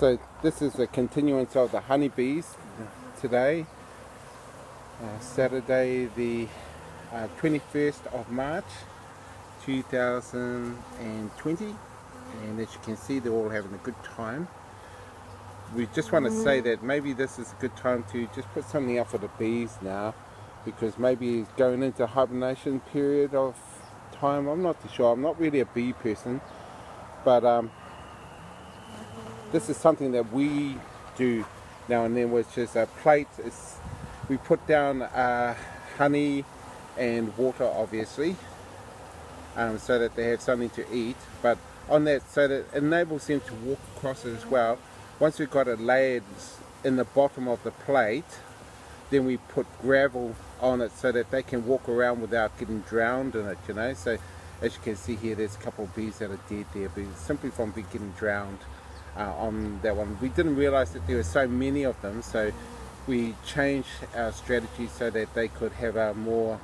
So this is a continuance of the honeybees today, Saturday the 21st of March 2020, and as you can see they're all having a good time. We just want to say that maybe this is a good time to just put something up for the bees now, because maybe it's going into hibernation period of time. I'm not too sure. I'm not really a bee person, but this is something that we do now and then, which is a plate. We put down honey and water, obviously, so that they have something to eat. But on that, so that it enables them to walk across it as well. Once we've got it laid in the bottom of the plate, then we put gravel on it so that they can walk around without getting drowned in it, you know. So as you can see here, there's a couple of bees that are dead there, but simply from getting drowned on that one. We didn't realize that there were so many of them, so we changed our strategy so that they could have a more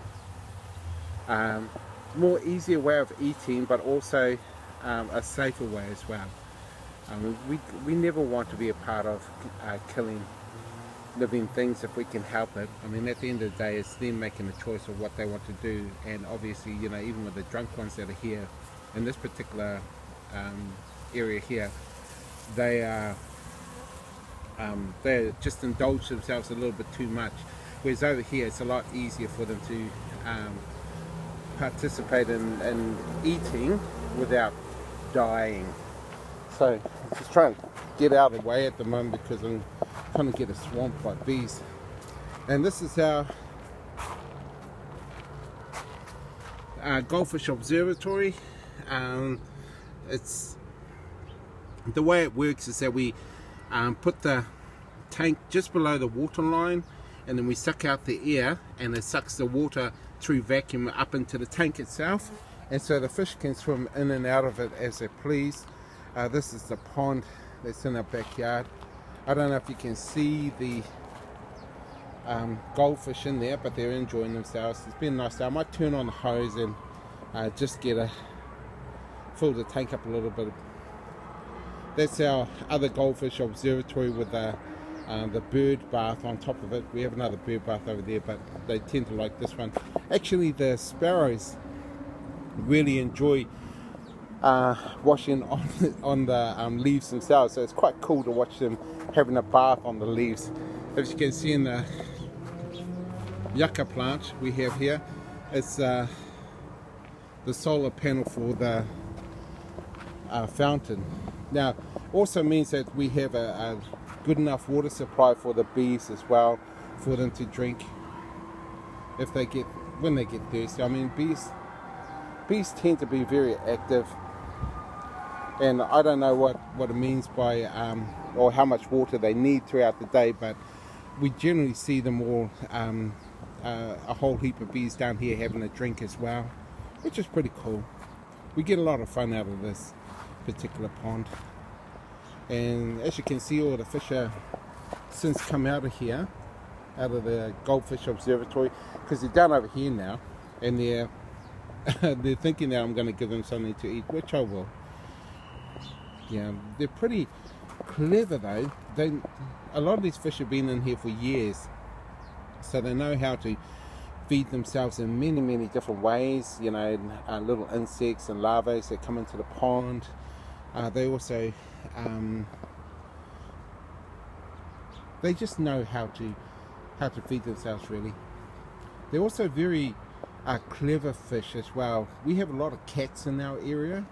easier way of eating, but also a safer way as well. We never want to be a part of killing living things if we can help it. I mean, at the end of the day, it's them making a choice of what they want to do, and obviously, you know, even with the drunk ones that are here in this particular area here, they just indulge themselves a little bit too much, whereas over here it's a lot easier for them to participate in eating without dying. So I'm just trying to get out of the way at the moment because I'm trying to get swamped by bees. And this is our goldfish observatory. It's the way it works is that we put the tank just below the water line, and then we suck out the air, and it sucks the water through vacuum up into the tank itself, and so the fish can swim in and out of it as they please. This is the pond that's in our backyard. I don't know if you can see the goldfish in there, but they're enjoying themselves. It's been a nice day. I might turn on the hose and just fill the tank up a little bit. That's our other goldfish observatory with the bird bath on top of it. We have another bird bath over there, but they tend to like this one. Actually, the sparrows really enjoy washing on the leaves themselves, so it's quite cool to watch them having a bath on the leaves. As you can see in the yucca plant we have here, it's the solar panel for the fountain. Now, also means that we have a good enough water supply for the bees as well, for them to drink when they get thirsty. I mean, bees tend to be very active, and I don't know what it means by or how much water they need throughout the day, but we generally see them all, a whole heap of bees down here having a drink as well, which is pretty cool. We get a lot of fun out of this particular pond, and as you can see, all the fish are since come out of here, out of the goldfish observatory, because they're down over here now, and they're thinking that I'm going to give them something to eat, which I will. Yeah, they're pretty clever though. A lot of these fish have been in here for years, so they know how to feed themselves in many different ways. You know, little insects and larvae that come into the pond. They also they just know how to feed themselves, really. They're also very clever fish as well. We have a lot of cats in our area,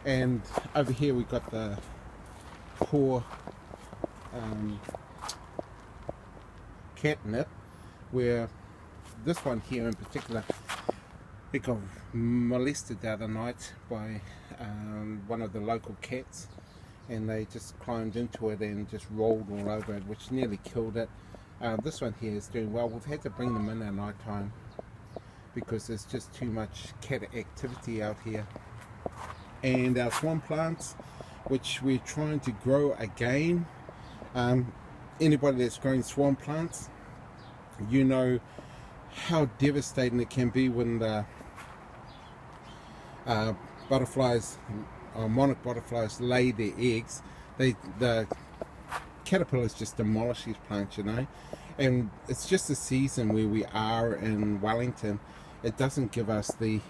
and over here we got the poor catnip, where this one here in particular, it got molested the other night by one of the local cats, and they just climbed into it and just rolled all over it, which nearly killed it. This one here is doing well. We've had to bring them in at night time because there's just too much cat activity out here. And our swan plants, which we're trying to grow again. Anybody that's growing swan plants, you know how devastating it can be when the butterflies monarch butterflies lay their eggs, the caterpillars just demolish these plants, you know. And it's just the season where we are in Wellington. It doesn't give us the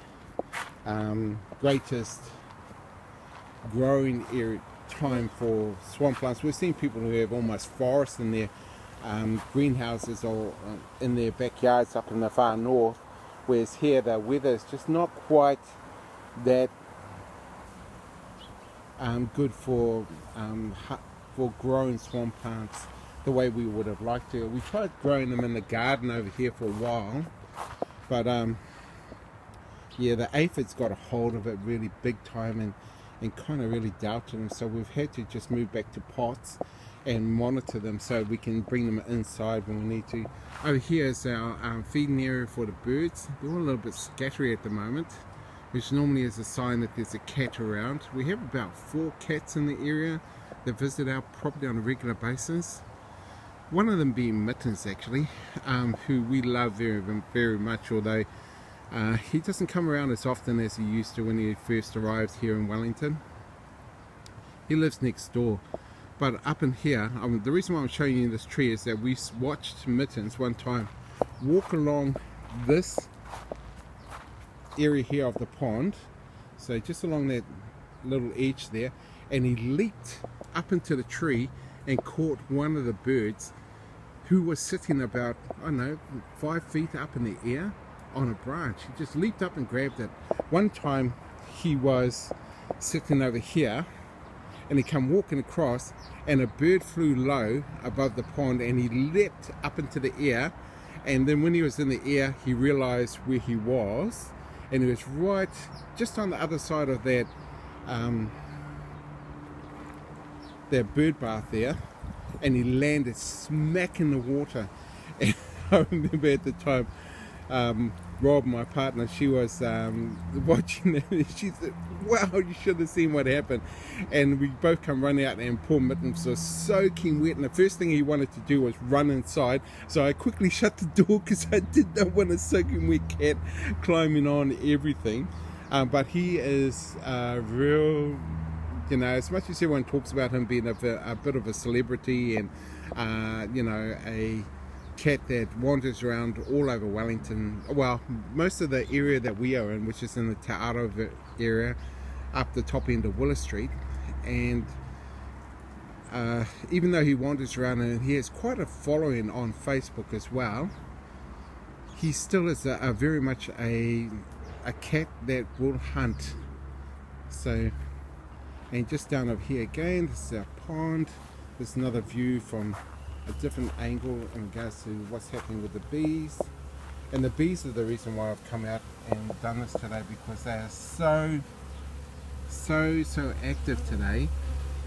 greatest growing area time for swamp plants. We've seen people who have almost forests in their greenhouses or in their backyards up in the far north, whereas here the weather is just not quite that good for growing swamp plants the way we would have liked to. We tried growing them in the garden over here for a while, but yeah, the aphids got a hold of it really big time and kind of really doubted them, so we've had to just move back to pots and monitor them so we can bring them inside when we need to. Over here is our feeding area for the birds. They're all a little bit scattery at the moment, which normally is a sign that there's a cat around. We have about 4 cats in the area that visit our property on a regular basis. One of them being Mittens, actually, who we love very, very much, although he doesn't come around as often as he used to when he first arrived here in Wellington. He lives next door. But up in here, the reason why I'm showing you this tree is that we watched Mittens one time walk along this area here of the pond, so just along that little edge there, and he leaped up into the tree and caught one of the birds who was sitting about, I don't know, 5 feet up in the air on a branch. He just leaped up and grabbed it. One time he was sitting over here and he come walking across and a bird flew low above the pond and he leapt up into the air, and then when he was in the air he realized where he was, and he was right just on the other side of that bird bath there, and he landed smack in the water. And I remember at the time Rob, my partner, she was watching it, and she said, wow, you should have seen what happened. And we both come running out, and poor Mittens was soaking wet, and the first thing he wanted to do was run inside, so I quickly shut the door because I did not want a soaking wet cat climbing on everything. But he is real, you know, as much as everyone talks about him being a bit of a celebrity and you know, a cat that wanders around all over Wellington, well, most of the area that we are in, which is in the autum area up the top end of Willis Street, and even though he wanders around and he has quite a following on Facebook as well, he still is a very much a cat that will hunt. So, and just down over here again, this is our pond. There's another view from a different angle in regards to what's happening with the bees. And the bees are the reason why I've come out and done this today, because they are so active today,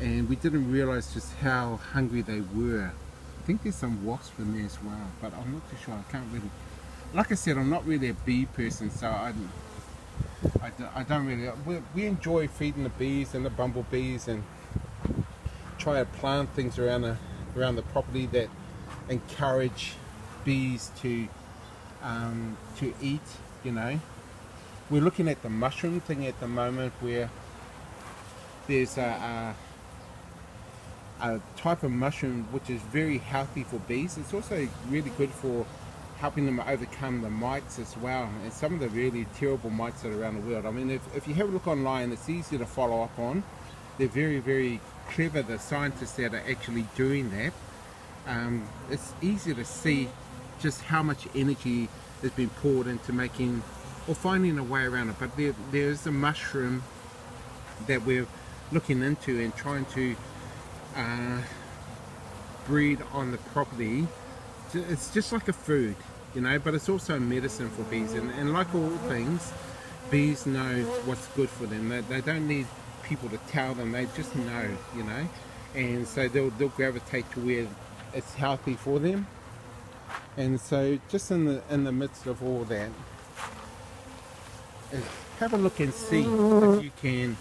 and we didn't realize just how hungry they were. I think there's some wasps in there as well, but I'm not too sure. I can't really, like I said, I'm not really a bee person, so I don't really, we enjoy feeding the bees and the bumblebees and try to plant things around the property that encourage bees to eat, you know. We're looking at the mushroom thing at the moment, where there's a type of mushroom which is very healthy for bees. It's also really good for helping them overcome the mites as well, and some of the really terrible mites that are around the world. I mean, if you have a look online, it's easy to follow up on. They're very, very clever, the scientists that are actually doing that. It's easy to see just how much energy has been poured into making or finding a way around it. But there's a mushroom that we're looking into and trying to breed on the property. It's just like a food, you know, but it's also a medicine for bees. And like all things, bees know what's good for them. They don't need people to tell them, they just know, you know, and so they'll gravitate to where it's healthy for them. And so just in the midst of all that, have a look and see if you can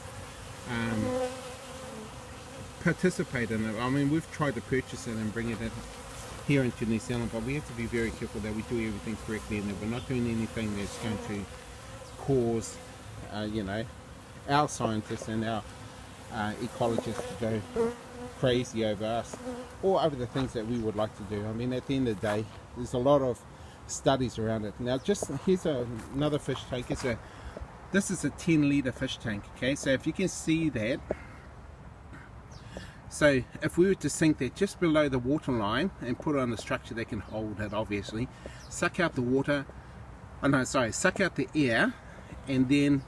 participate in it. I mean, we've tried to purchase it and bring it in here into New Zealand, but we have to be very careful that we do everything correctly and that we're not doing anything that's going to cause you know, our scientists and our ecologists to go crazy over us or over the things that we would like to do. I mean, at the end of the day, there's a lot of studies around it. Now, just here's another fish tank. This is a 10-litre fish tank. Okay, so if you can see that, so if we were to sink that just below the water line and put it on a structure that can hold it, obviously, suck out the water, suck out the air, and then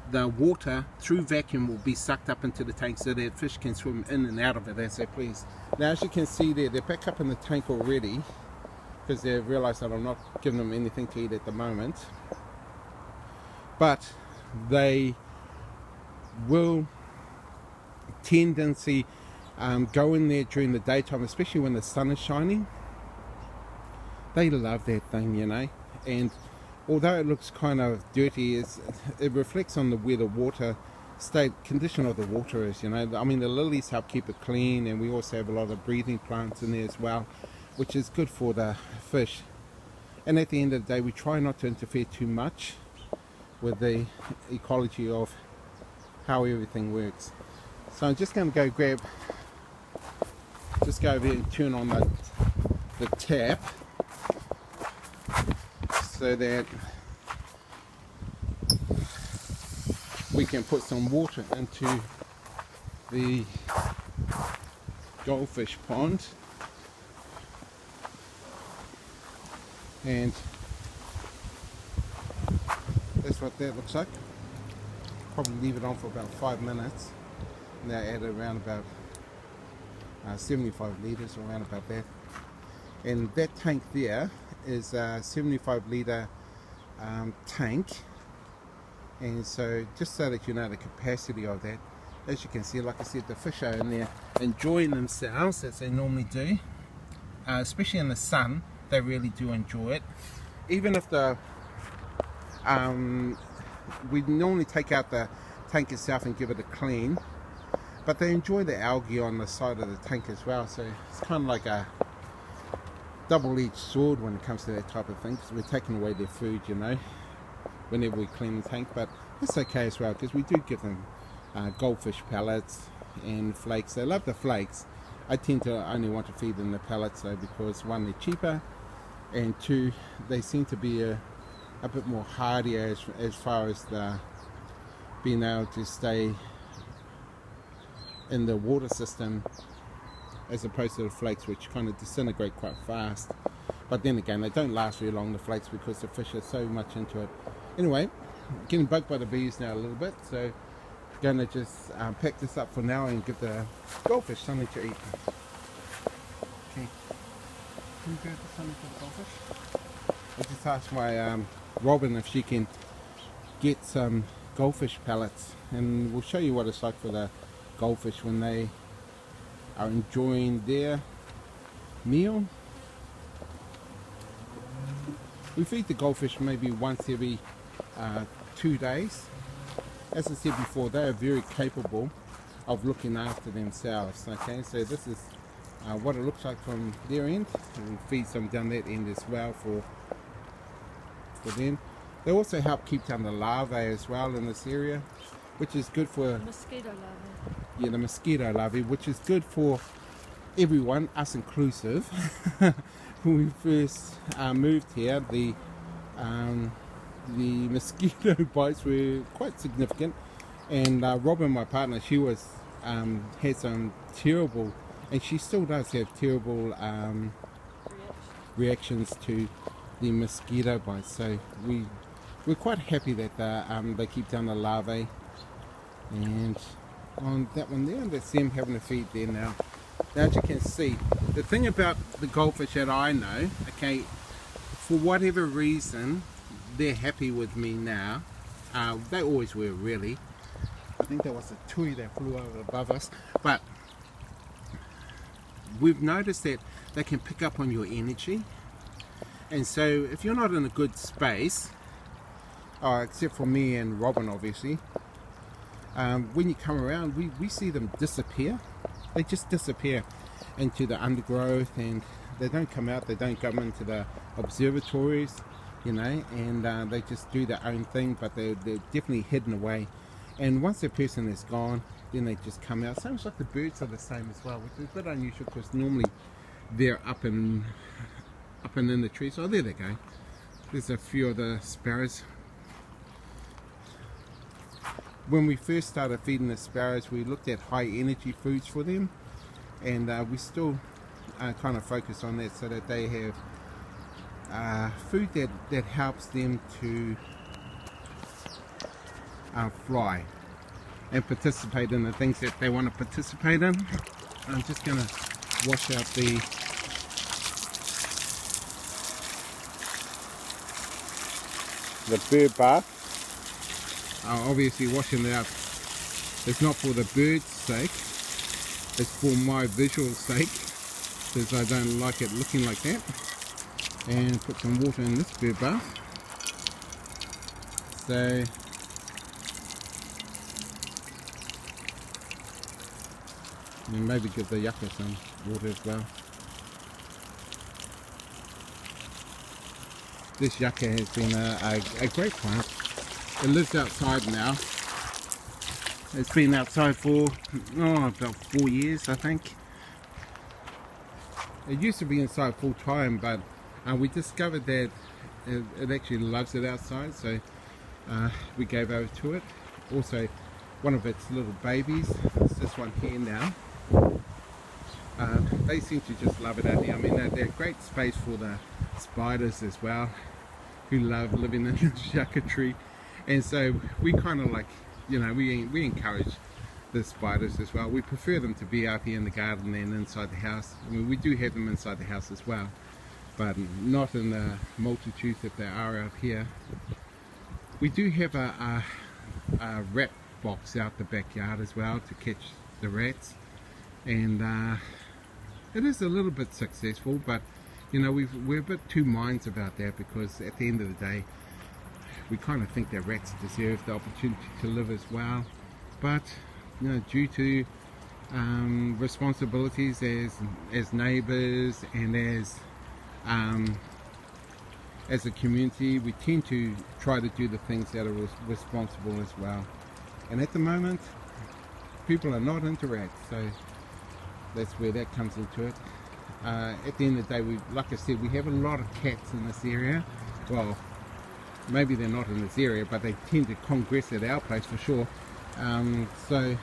the water through vacuum will be sucked up into the tank so that fish can swim in and out of it as they please. Now, as you can see there, they're back up in the tank already because they've realized that I'm not giving them anything to eat at the moment, but they will tendency go in there during the daytime, especially when the sun is shining. They love that thing, you know, and although it looks kind of dirty, it reflects on where the water condition of the water is, you know. I mean, the lilies help keep it clean, and we also have a lot of breathing plants in there as well, which is good for the fish. And at the end of the day, we try not to interfere too much with the ecology of how everything works. So I'm just going to go over here and turn on the tap so that we can put some water into the goldfish pond. And that's what that looks like. Probably leave it on for about 5 minutes. Now add around about 75 litres, around about that. And that tank there is a 75 litre tank. And so just so that you know the capacity of that, as you can see, like I said, the fish are in there enjoying themselves as they normally do. Especially in the sun, they really do enjoy it. Even if we normally take out the tank itself and give it a clean, but they enjoy the algae on the side of the tank as well, so it's kind of like a double-edged sword when it comes to that type of thing, because we're taking away their food, you know, whenever we clean the tank. But it's okay as well, because we do give them goldfish pellets and flakes. They love the flakes. I tend to only want to feed them the pellets though, because one, they're cheaper, and two, they seem to be a bit more hardier as far as the being able to stay in the water system, as opposed to the flakes, which kind of disintegrate quite fast. But then again, they don't last very long, the flakes, because the fish are so much into it. Anyway, getting bugged by the bees now a little bit, so I'm going to just pack this up for now and give the goldfish something to eat. Okay, can you grab something for the goldfish? I just asked my Robin if she can get some goldfish pellets, and we'll show you what it's like for the goldfish when they are enjoying their meal. We feed the goldfish maybe once every 2 days. As I said before, they are very capable of looking after themselves. Okay, so this is what it looks like from their end. We'll feed some down that end as well for them. They also help keep down the larvae as well in this area, which is good for mosquito larvae. Yeah, the mosquito larvae, which is good for everyone, us inclusive. When we first moved here, the mosquito bites were quite significant, and Robin, my partner, she was had some terrible, and she still does have terrible reactions to the mosquito bites. So we're quite happy that they keep down the larvae. And on that one there, that's them having a feed there now. Now, as you can see, the thing about the goldfish that I know, okay, for whatever reason, they're happy with me now. They always were, really. I think that was a tui that flew over above us. But we've noticed that they can pick up on your energy. And so if you're not in a good space, except for me and Robin, obviously, when you come around, we see them disappear. They just disappear into the undergrowth, and they don't come out, they don't come into the observatories, you know, and they just do their own thing, but they're definitely hidden away. And once the person is gone, then they just come out. Sounds like the birds are the same as well, which is a bit unusual because normally they're up and in the trees. Oh, there they go. There's a few of the sparrows. When we first started feeding the sparrows, we looked at high energy foods for them, and we still kind of focus on that so that they have food that helps them to fly and participate in the things that they want to participate in. I'm just going to wash out the bird bath. Obviously washing it out is not for the bird's sake, it's for my visual sake, because I don't like it looking like that. And put some water in this bird bath. So and maybe give the yucca some water as well. This yucca has been a great plant. It lives outside now. It's been outside for about 4 years, I think. It used to be inside full time, but we discovered that it actually loves it outside, so we gave over to it. Also, one of its little babies, it's this one here now, they seem to just love it out here. I mean, they're a great space for the spiders as well, who love living in this yucca tree. And so we kind of like, you know, we encourage the spiders as well. We prefer them to be out here in the garden than inside the house. I mean, we do have them inside the house as well, but not in the multitudes that there are out here. We do have a rat box out the backyard as well to catch the rats, and it is a little bit successful, but you know, we're a bit two minds about that, because at the end of the day we kind of think that rats deserve the opportunity to live as well, but you know, due to responsibilities as neighbours and as a community, we tend to try to do the things that are responsible as well. And at the moment, people are not into rats, so that's where that comes into it. At the end of the day, like I said, we have a lot of cats in this area. Well, maybe they're not in this area, but they tend to congress at our place for sure. So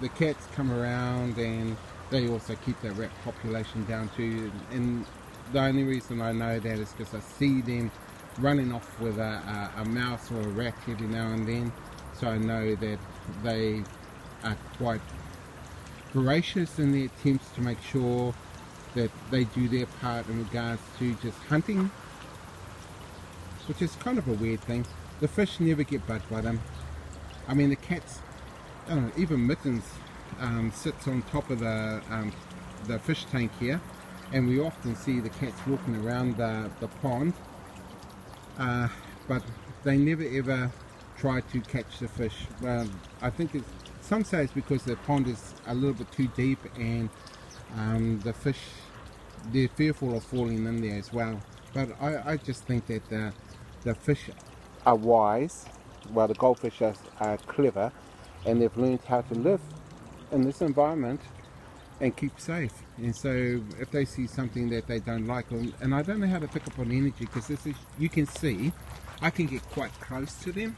the cats come around, and they also keep the rat population down too. And the only reason I know that is because I see them running off with a mouse or a rat every now and then, so I know that they are quite voracious in their attempts to make sure that they do their part in regards to just hunting, which is kind of a weird thing. The fish never get bugged by them. I mean, the cats, I don't know, even Mittens sits on top of the fish tank here, and we often see the cats walking around the pond, but they never ever try to catch the fish. I think some say it's because the pond is a little bit too deep, and the fish, they're fearful of falling in there as well. But I just think that the fish are wise, well, the goldfish are clever, and they've learned how to live in this environment and keep safe. And so if they see something that they don't like, and I don't know how to pick up on energy, because this is, you can see I can get quite close to them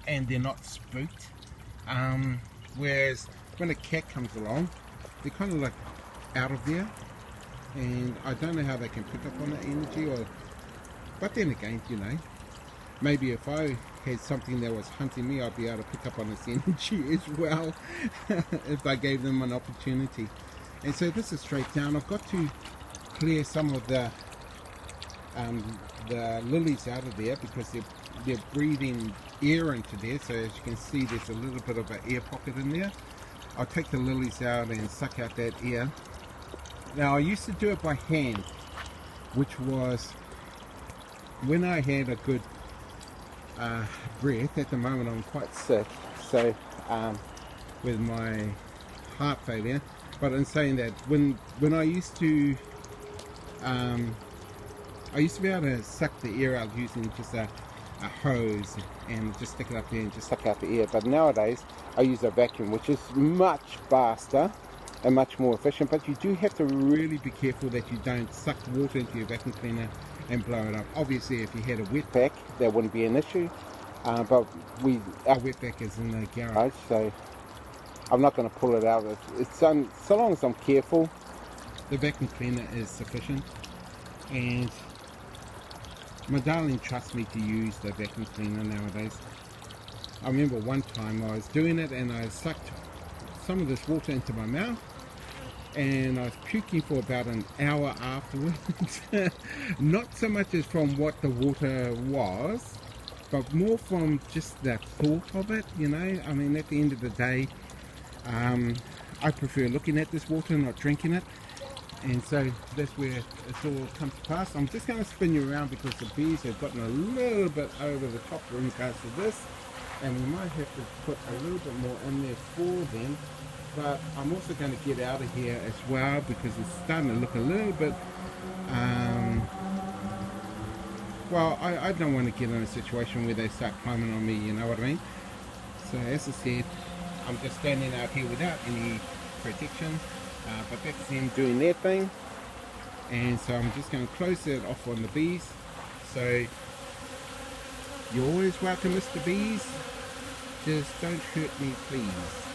and they're not spooked, whereas when a cat comes along, they're kind of like out of there, and I don't know how they can pick up on that energy. But then again, you know, maybe if I had something that was hunting me, I'd be able to pick up on this energy as well if I gave them an opportunity. And so this is straight down. I've got to clear some of the lilies out of there, because they're breathing air into there. So as you can see, there's a little bit of an air pocket in there. I'll take the lilies out and suck out that air. Now, I used to do it by hand, which was when I had a good breath. At the moment I'm quite sick, so with my heart failure. But in saying that, when I used to be able to suck the air out using just a a hose and just stick it up there and just suck out the air. But nowadays I use a vacuum, which is much faster and much more efficient, but you do have to really be careful that you don't suck water into your vacuum cleaner and blow it up. Obviously if you had a wetback that wouldn't be an issue, but our wetback is in the garage, so I'm not going to pull it out. It's so long as I'm careful, the vacuum cleaner is sufficient. And my darling trusts me to use the vacuum cleaner nowadays. I remember one time I was doing it and I sucked some of this water into my mouth and I was puking for about an hour afterwards. Not so much as from what the water was, but more from just the thought of it, you know. I mean, at the end of the day, I prefer looking at this water, not drinking it. And so that's where it all comes to pass. I'm just going to spin you around because the bees have gotten a little bit over the top in regards to this, and we might have to put a little bit more in there for them. But I'm also going to get out of here as well because it's starting to look a little bit well, I don't want to get in a situation where they start climbing on me, you know what I mean. So as I said, I'm just standing out here without any protection, but that's them doing their thing. And so I'm just going to close it off on the bees. So you're always welcome, Mr. Bees. Just don't hurt me, please.